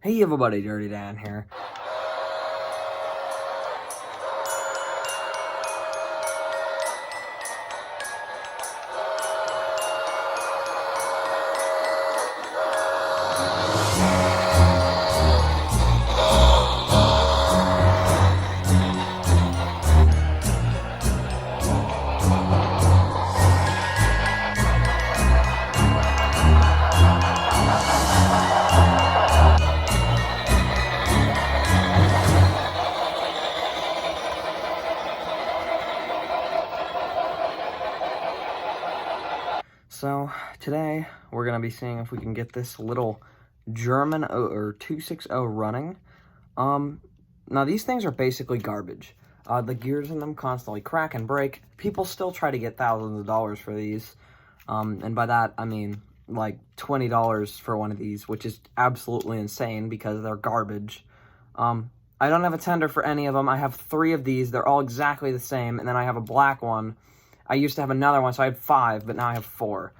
Hey everybody, Dirty Dan here. So today we're gonna be seeing if we can get this little German or 260 running. Now these things are basically garbage. The gears in them constantly crack and break. People still try to get thousands of dollars for these. And by that I mean like $20 for one of these, which is absolutely insane because they're garbage. I don't have a tender for any of them. I have 3 of these. They're all exactly the same. And then I have a black one. I used to have another one, so I had 5, but now I have 4.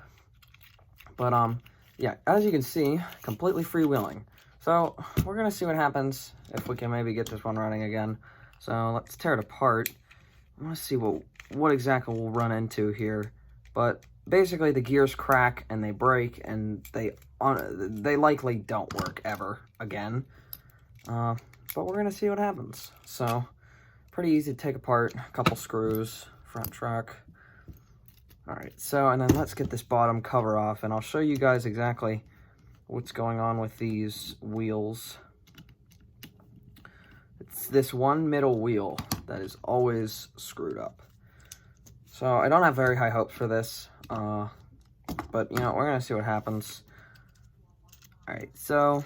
But, yeah, as you can see, completely freewheeling. So, we're going to see what happens if we can maybe get this one running again. So, let's tear it apart. I want to see what exactly we'll run into here. But, basically, the gears crack and they break, and they likely don't work ever again. But we're going to see what happens. So, pretty easy to take apart. A couple screws, front truck. Alright, so, and then let's get this bottom cover off, and I'll show you guys exactly what's going on with these wheels. It's this one middle wheel that is always screwed up. So, I don't have very high hopes for this, but, you know, we're going to see what happens. Alright, so,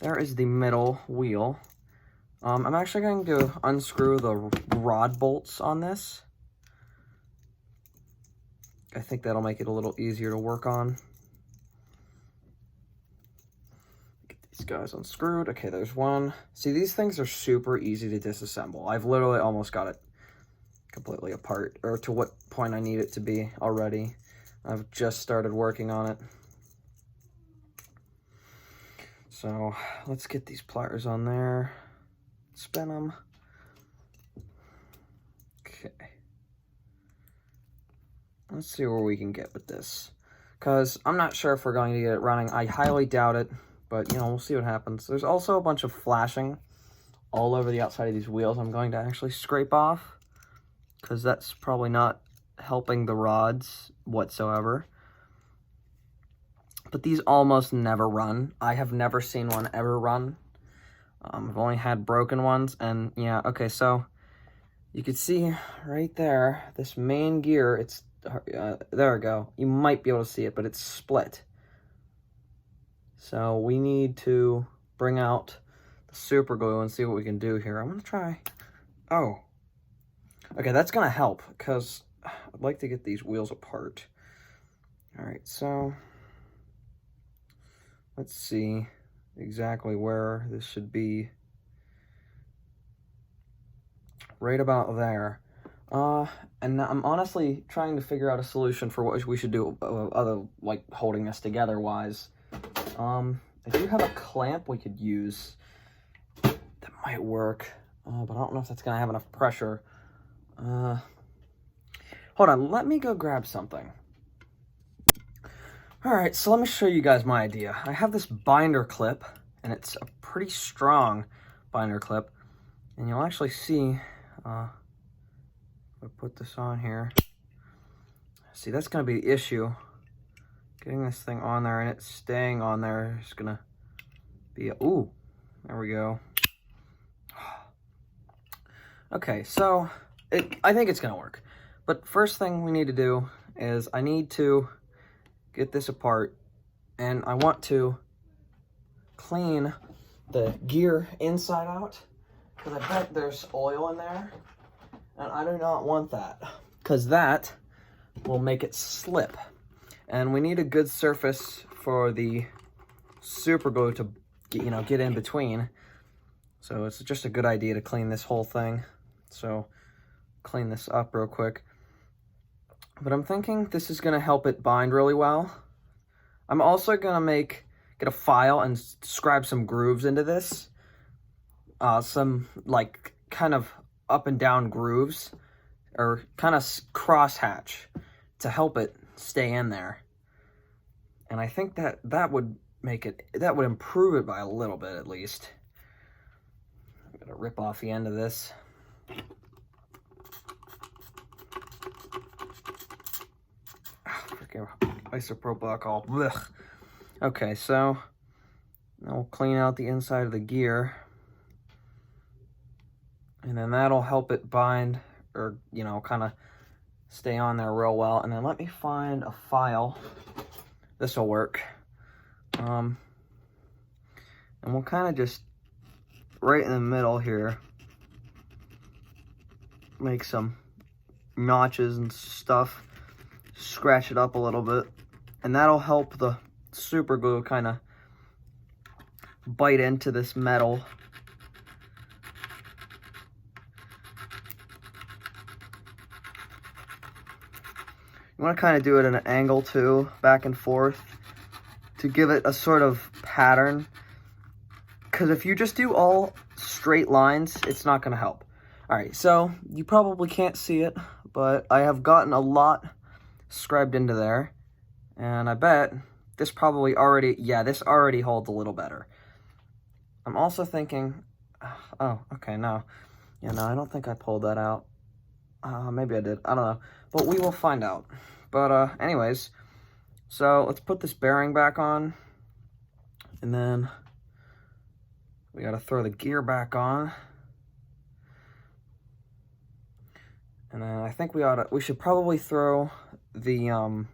there is the middle wheel. I'm actually going to unscrew the rod bolts on this. I think that'll make it a little easier to work on. Get these guys unscrewed. Okay, there's one. See, these things are super easy to disassemble. I've literally almost got it completely apart, or to what point I need it to be already. I've just started working on it. So, let's get these pliers on there. Spin them. Okay. Let's see where we can get with this, because I'm not sure if we're going to get it running. I highly doubt it, but, you know, we'll see what happens. There's also a bunch of flashing all over the outside of these wheels I'm going to actually scrape off, because that's probably not helping the rods whatsoever. But these almost never run. I have never seen one ever run. I've only had broken ones, and yeah, okay, so you can see right there, this main gear, it's there we go. You might be able to see it, but it's split. So we need to bring out the super glue and see what we can do here. I'm going to try. Oh. Okay, that's going to help, because I'd like to get these wheels apart. Alright, so let's see exactly where this should be. Right about there. And I'm honestly trying to figure out a solution for what we should do other, like, holding this together wise. I do have a clamp we could use that might work, but I don't know if that's gonna have enough pressure. Hold on, let me go grab something. Alright, so let me show you guys my idea. I have this binder clip, and it's a pretty strong binder clip, and you'll actually see, I put this on here. See, that's going to be the issue. Getting this thing on there and it staying on there is going to be ooh, there we go. Okay, so I think it's going to work. But first thing we need to do is I need to get this apart, and I want to clean the gear inside out, because I bet there's oil in there. And I do not want that, because that will make it slip. And we need a good surface for the super glue to, you know, get in between. So it's just a good idea to clean this whole thing. So clean this up real quick. But I'm thinking this is going to help it bind really well. I'm also going to make get a file and scribe some grooves into this. Some, like, kind of up and down grooves, or kind of cross-hatch to help it stay in there. And I think that would make it, that would improve it by a little bit at least. I'm gonna rip off the end of this. Freaking isopropyl alcohol. Blech. Okay, so now we'll clean out the inside of the gear. And then that'll help it bind, or, you know, kind of stay on there real well. And then let me find a file. This will work. And we'll kind of just, right in the middle here, make some notches and stuff. Scratch it up a little bit. And that'll help the super glue kind of bite into this metal. You want to kind of do it at an angle too, back and forth, to give it a sort of pattern. Because if you just do all straight lines, it's not going to help. Alright, so you probably can't see it, but I have gotten a lot scribed into there. And I bet this probably already, yeah, this already holds a little better. I'm also thinking, oh, okay, no. Yeah, no, I don't think I pulled that out. Maybe I did, I don't know. But we will find out. But anyways, so let's put this bearing back on. And then we gotta throw the gear back on. And then I think we should probably throw the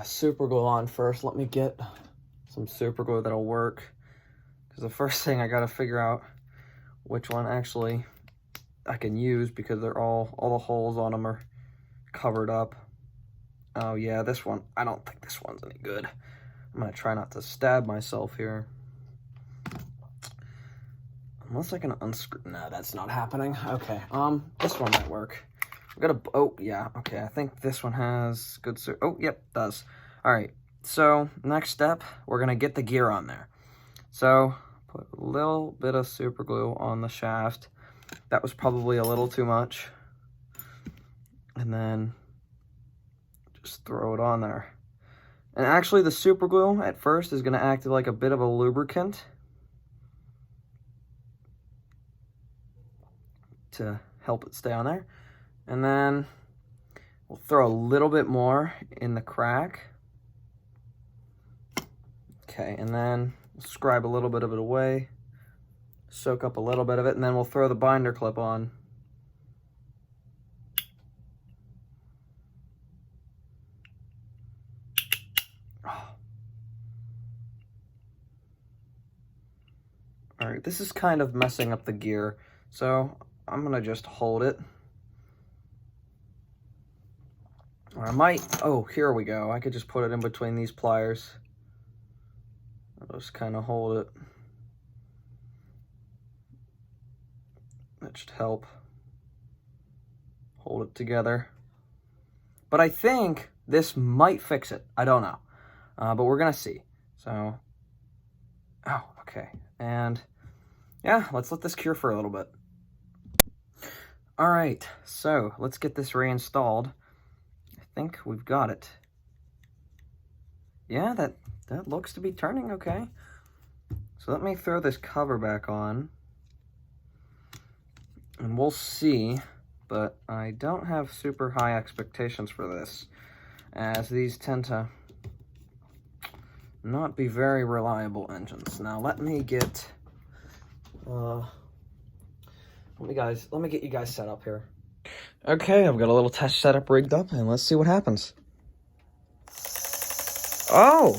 super glue on first. Let me get some super glue that'll work. Because the first thing I gotta figure out which one actually I can use, because they're all the holes on them are covered up. Oh yeah, this one, I don't think this one's any good. I'm gonna try not to stab myself here. Unless I can unscrew, no, that's not happening. Okay, this one might work. We gotta, oh yeah, okay, I think this one has good, oh, yep, does. All right, so next step, we're gonna get the gear on there. So, put a little bit of super glue on the shaft. That was probably a little too much. And then just throw it on there. And actually the super glue at first is gonna act like a bit of a lubricant to help it stay on there. And then we'll throw a little bit more in the crack. Okay, and then we'll scribe a little bit of it away, soak up a little bit of it, and then we'll throw the binder clip on. All right, this is kind of messing up the gear, so I'm gonna just hold it. Or I might, oh, here we go. I could just put it in between these pliers. I'll just kind of hold it. That should help hold it together. But I think this might fix it. I don't know. But we're gonna see. So, oh, okay. And yeah, let's let this cure for a little bit. All right, so let's get this reinstalled. I think we've got it. Yeah, that looks to be turning okay. So let me throw this cover back on. And we'll see, but I don't have super high expectations for this, as these tend to not be very reliable engines. Now let me get, let me get you guys set up here. Okay, I've got a little test setup rigged up, and let's see what happens. Oh,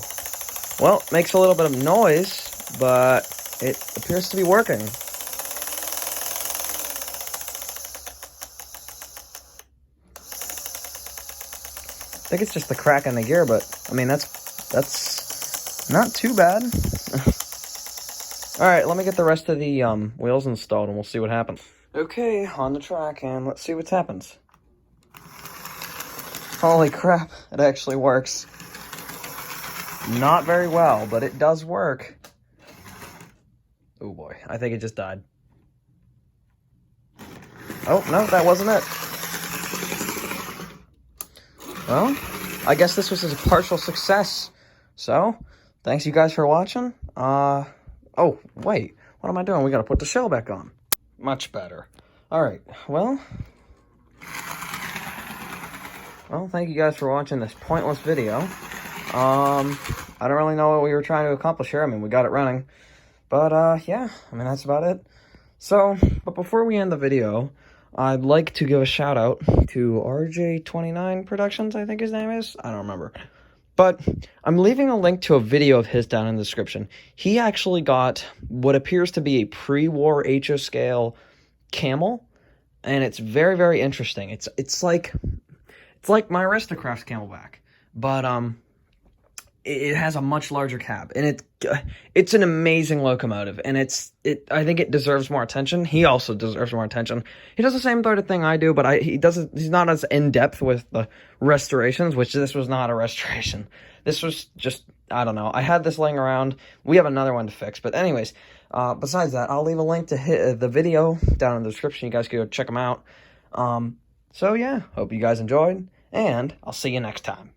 well, it makes a little bit of noise, but it appears to be working. I think it's just the crack in the gear, but I mean, that's not too bad. All right, let me get the rest of the wheels installed and we'll see what happens. Okay, on the track, and let's see what happens. Holy crap, it actually works. Not very well, but it does work. Oh boy, I think it just died. Oh, no, that wasn't it. Well, I guess this was a partial success. So, thanks you guys for watching. Oh, wait, what am I doing? We gotta put the shell back on. Much better. Alright, well, thank you guys for watching this pointless video. I don't really know what we were trying to accomplish here. I mean, we got it running. But, yeah, I mean, that's about it. So, but before we end the video, I'd like to give a shout out to RJ29 Productions, I think his name is. I don't remember. But I'm leaving a link to a video of his down in the description. He actually got what appears to be a pre-war HO scale camel, and it's very, very interesting. It's like my Aristocraft's Camelback, but it has a much larger cab, and it's an amazing locomotive, and I think it deserves more attention. He also deserves more attention. He does the same sort of thing I do, but he's not as in-depth with the restorations, which this was not a restoration. This was just, I don't know. I had this laying around. We have another one to fix, but anyways, besides that, I'll leave a link to the video down in the description. You guys can go check them out. So yeah, hope you guys enjoyed, and I'll see you next time.